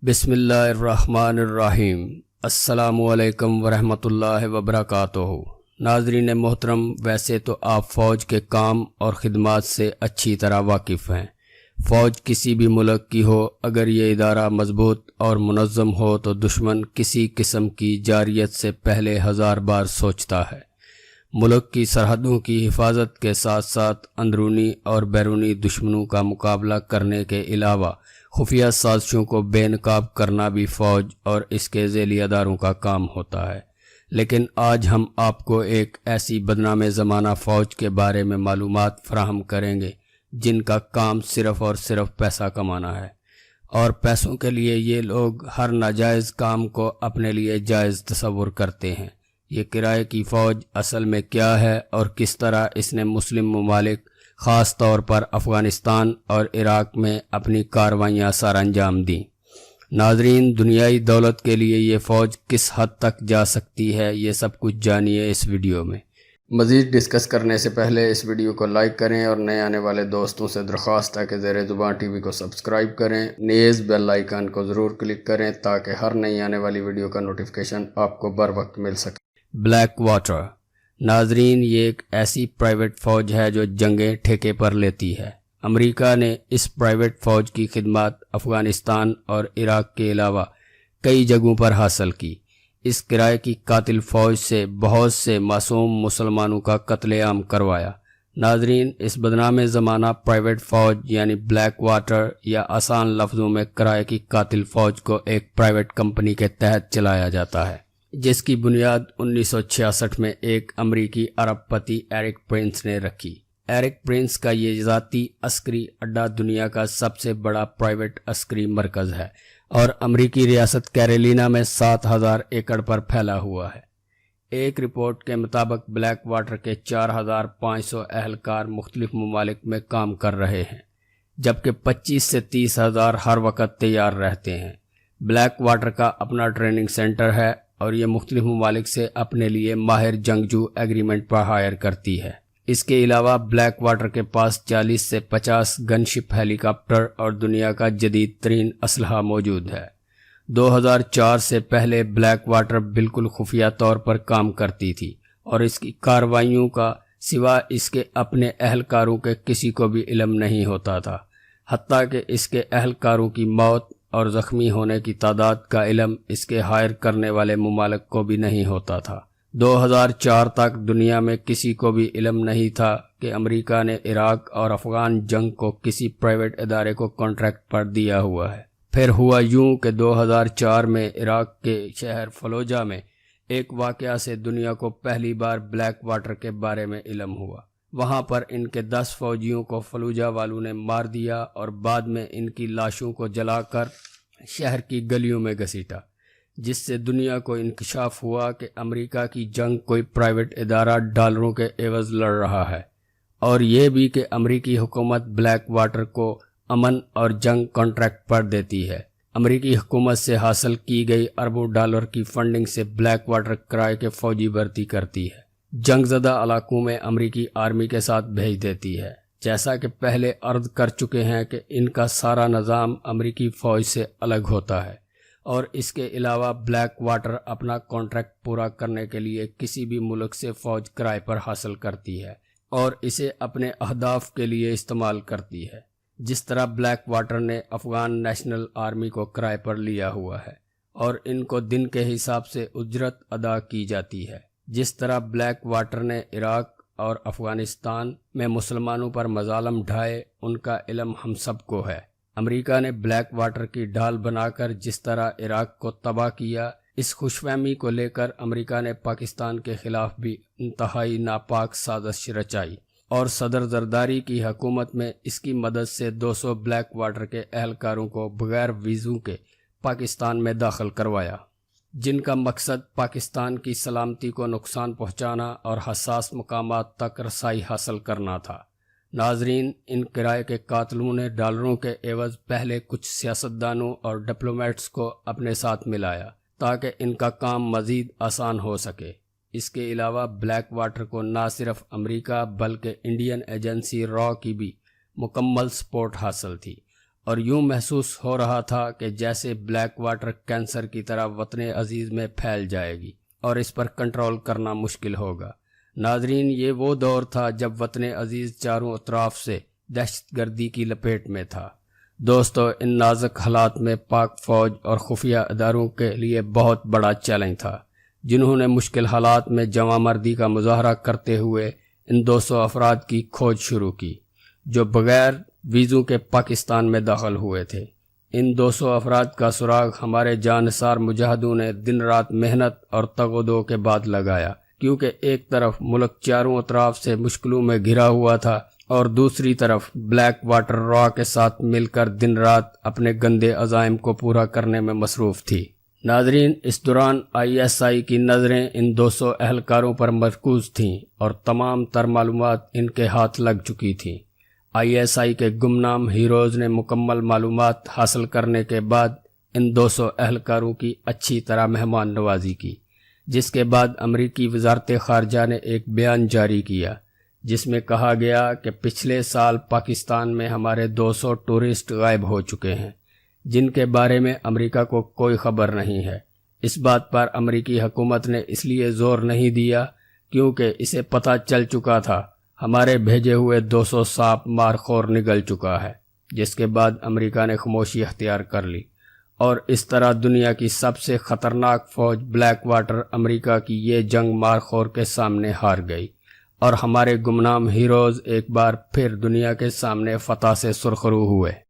بسم اللہ الرحمن الرحیم۔ السلام علیکم ورحمۃ اللہ وبرکاتہ۔ ناظرین محترم، ویسے تو آپ فوج کے کام اور خدمات سے اچھی طرح واقف ہیں۔ فوج کسی بھی ملک کی ہو، اگر یہ ادارہ مضبوط اور منظم ہو تو دشمن کسی قسم کی جارحیت سے پہلے 1000 بار سوچتا ہے۔ ملک کی سرحدوں کی حفاظت کے ساتھ ساتھ اندرونی اور بیرونی دشمنوں کا مقابلہ کرنے کے علاوہ خفیہ سازشوں کو بے نقاب کرنا بھی فوج اور اس کے ذیلی اداروں کا کام ہوتا ہے۔ لیکن آج ہم آپ کو ایک ایسی بدنام زمانہ فوج کے بارے میں معلومات فراہم کریں گے جن کا کام صرف اور صرف پیسہ کمانا ہے، اور پیسوں کے لیے یہ لوگ ہر ناجائز کام کو اپنے لیے جائز تصور کرتے ہیں۔ یہ کرائے کی فوج اصل میں کیا ہے اور کس طرح اس نے مسلم ممالک خاص طور پر افغانستان اور عراق میں اپنی کارروائیاں سر انجام دیں؟ ناظرین، دنیائی دولت کے لیے یہ فوج کس حد تک جا سکتی ہے، یہ سب کچھ جانیے اس ویڈیو میں۔ مزید ڈسکس کرنے سے پہلے اس ویڈیو کو لائک کریں اور نئے آنے والے دوستوں سے درخواست ہے کہ زیر زبان ٹی وی کو سبسکرائب کریں، نیز بیل آئیکن کو ضرور کلک کریں تاکہ ہر نئی آنے والی ویڈیو کا نوٹیفیکیشن آپ کو بر وقت مل سکے۔ Black water. ناظرین، یہ ایک ایسی پرائیویٹ فوج ہے جو جنگیں ٹھیکے پر لیتی ہے۔ امریکہ نے اس پرائیویٹ فوج کی خدمات افغانستان اور عراق کے علاوہ کئی جگہوں پر حاصل کی۔ اس کرائے کی قاتل فوج سے بہت سے معصوم مسلمانوں کا قتل عام کروایا۔ ناظرین، اس بدنام زمانہ پرائیویٹ فوج یعنی بلیک واٹر یا آسان لفظوں میں کرائے کی قاتل فوج کو ایک پرائیویٹ کمپنی کے تحت چلایا جاتا ہے، جس کی بنیاد 1966 میں ایک امریکی ارب پتی ایرک پرنس نے رکھی۔ ایرک پرنس کا یہ ذاتی عسکری اڈہ دنیا کا سب سے بڑا پرائیویٹ عسکری مرکز ہے اور امریکی ریاست کیرولینا میں 7000 ایکڑ پر پھیلا ہوا ہے۔ ایک رپورٹ کے مطابق بلیک واٹر کے 4500 اہلکار مختلف ممالک میں کام کر رہے ہیں، جبکہ 25 سے 30 ہزار ہر وقت تیار رہتے ہیں۔ بلیک واٹر کا اپنا ٹریننگ سینٹر ہے اور یہ مختلف ممالک سے اپنے لیے ماہر جنگجو ایگریمنٹ پر ہائر کرتی ہے۔ اس کے علاوہ بلیک واٹر کے پاس 40 سے 50 گن شپ ہیلی کاپٹر اور دنیا کا جدید ترین اسلحہ موجود ہے۔ 2004 سے پہلے بلیک واٹر بالکل خفیہ طور پر کام کرتی تھی اور اس کی کارروائیوں کا سوا اس کے اپنے اہلکاروں کے کسی کو بھی علم نہیں ہوتا تھا، حتیٰ کہ اس کے اہلکاروں کی موت اور زخمی ہونے کی تعداد کا علم اس کے ہائر کرنے والے ممالک کو بھی نہیں ہوتا تھا۔ 2004 تک دنیا میں کسی کو بھی علم نہیں تھا کہ امریکہ نے عراق اور افغان جنگ کو کسی پرائیویٹ ادارے کو کانٹریکٹ پر دیا ہوا ہے۔ پھر ہوا یوں کہ 2004 میں عراق کے شہر فلوجہ میں ایک واقعہ سے دنیا کو پہلی بار بلیک واٹر کے بارے میں علم ہوا۔ وہاں پر ان کے 10 فوجیوں کو فلوجہ والوں نے مار دیا اور بعد میں ان کی لاشوں کو جلا کر شہر کی گلیوں میں گھسیٹا، جس سے دنیا کو انکشاف ہوا کہ امریکہ کی جنگ کوئی پرائیویٹ ادارہ ڈالروں کے عوض لڑ رہا ہے، اور یہ بھی کہ امریکی حکومت بلیک واٹر کو امن اور جنگ کانٹریکٹ پر دیتی ہے۔ امریکی حکومت سے حاصل کی گئی اربوں ڈالر کی فنڈنگ سے بلیک واٹر کرائے کے فوجی بھرتی کرتی ہے، جنگ زدہ علاقوں میں امریکی آرمی کے ساتھ بھیج دیتی ہے۔ جیسا کہ پہلے عرض کر چکے ہیں کہ ان کا سارا نظام امریکی فوج سے الگ ہوتا ہے، اور اس کے علاوہ بلیک واٹر اپنا کانٹریکٹ پورا کرنے کے لیے کسی بھی ملک سے فوج کرائے پر حاصل کرتی ہے اور اسے اپنے اہداف کے لیے استعمال کرتی ہے۔ جس طرح بلیک واٹر نے افغان نیشنل آرمی کو کرائے پر لیا ہوا ہے اور ان کو دن کے حساب سے اجرت ادا کی جاتی ہے، جس طرح بلیک واٹر نے عراق اور افغانستان میں مسلمانوں پر مظالم ڈھائے، ان کا علم ہم سب کو ہے۔ امریکہ نے بلیک واٹر کی ڈھال بنا کر جس طرح عراق کو تباہ کیا، اس خوش فہمی کو لے کر امریکہ نے پاکستان کے خلاف بھی انتہائی ناپاک سازش رچائی اور صدر زرداری کی حکومت میں اس کی مدد سے 200 بلیک واٹر کے اہلکاروں کو بغیر ویزوں کے پاکستان میں داخل کروایا، جن کا مقصد پاکستان کی سلامتی کو نقصان پہنچانا اور حساس مقامات تک رسائی حاصل کرنا تھا۔ ناظرین، ان کرائے کے قاتلوں نے ڈالروں کے عوض پہلے کچھ سیاستدانوں اور ڈپلومیٹس کو اپنے ساتھ ملایا تاکہ ان کا کام مزید آسان ہو سکے۔ اس کے علاوہ بلیک واٹر کو نہ صرف امریکہ بلکہ انڈین ایجنسی را کی بھی مکمل سپورٹ حاصل تھی اور یوں محسوس ہو رہا تھا کہ جیسے بلیک واٹر کینسر کی طرح وطن عزیز میں پھیل جائے گی اور اس پر کنٹرول کرنا مشکل ہوگا۔ ناظرین، یہ وہ دور تھا جب وطن عزیز چاروں اطراف سے دہشت گردی کی لپیٹ میں تھا۔ دوستو، ان نازک حالات میں پاک فوج اور خفیہ اداروں کے لیے بہت بڑا چیلنج تھا، جنہوں نے مشکل حالات میں جواں مردی کا مظاہرہ کرتے ہوئے ان 200 افراد کی کھوج شروع کی جو بغیر ویزوں کے پاکستان میں داخل ہوئے تھے۔ ان 200 افراد کا سراغ ہمارے جانثار مجاہدوں نے دن رات محنت اور تگ و دو کے بعد لگایا، کیونکہ ایک طرف ملک چاروں اطراف سے مشکلوں میں گھرا ہوا تھا اور دوسری طرف بلیک واٹر را کے ساتھ مل کر دن رات اپنے گندے عزائم کو پورا کرنے میں مصروف تھی۔ ناظرین، اس دوران ISI کی نظریں ان 200 اہلکاروں پر مرکوز تھیں اور تمام تر معلومات ان کے ہاتھ لگ چکی تھیں۔ ISI کے گمنام ہیروز نے مکمل معلومات حاصل کرنے کے بعد ان 200 اہلکاروں کی اچھی طرح مہمان نوازی کی، جس کے بعد امریکی وزارت خارجہ نے ایک بیان جاری کیا جس میں کہا گیا کہ پچھلے سال پاکستان میں ہمارے 200 ٹورسٹ غائب ہو چکے ہیں، جن کے بارے میں امریکہ کو کوئی خبر نہیں ہے۔ اس بات پر امریکی حکومت نے اس لیے زور نہیں دیا کیونکہ اسے پتہ چل چکا تھا ہمارے بھیجے ہوئے 200 سانپ مارخور نگل چکا ہے، جس کے بعد امریکہ نے خاموشی اختیار کر لی اور اس طرح دنیا کی سب سے خطرناک فوج بلیک واٹر امریکہ کی یہ جنگ مارخور کے سامنے ہار گئی اور ہمارے گمنام ہیروز ایک بار پھر دنیا کے سامنے فتح سے سرخرو ہوئے۔